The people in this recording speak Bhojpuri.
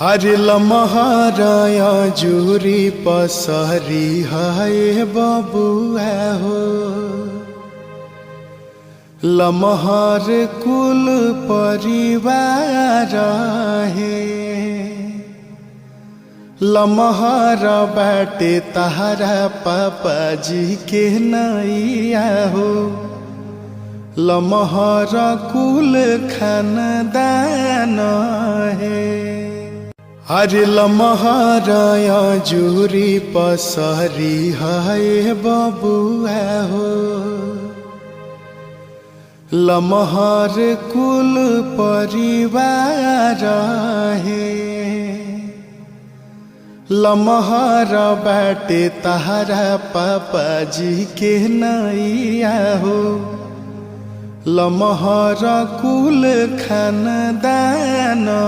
अरे लमहराया जूरी पसरी हाय बबुआ हो। लमहर कुल परिवार है। लमहर बाटे तहरा पापा जी के नैया हो। लमहर कुल खानदान है। अरे लमहराया जूरी पसरी हाय बबुआ हो। लमहर कुल परिवार है। लमहर बाटे तहरा पापा जी के नैया हो। लमहर कुल खानदान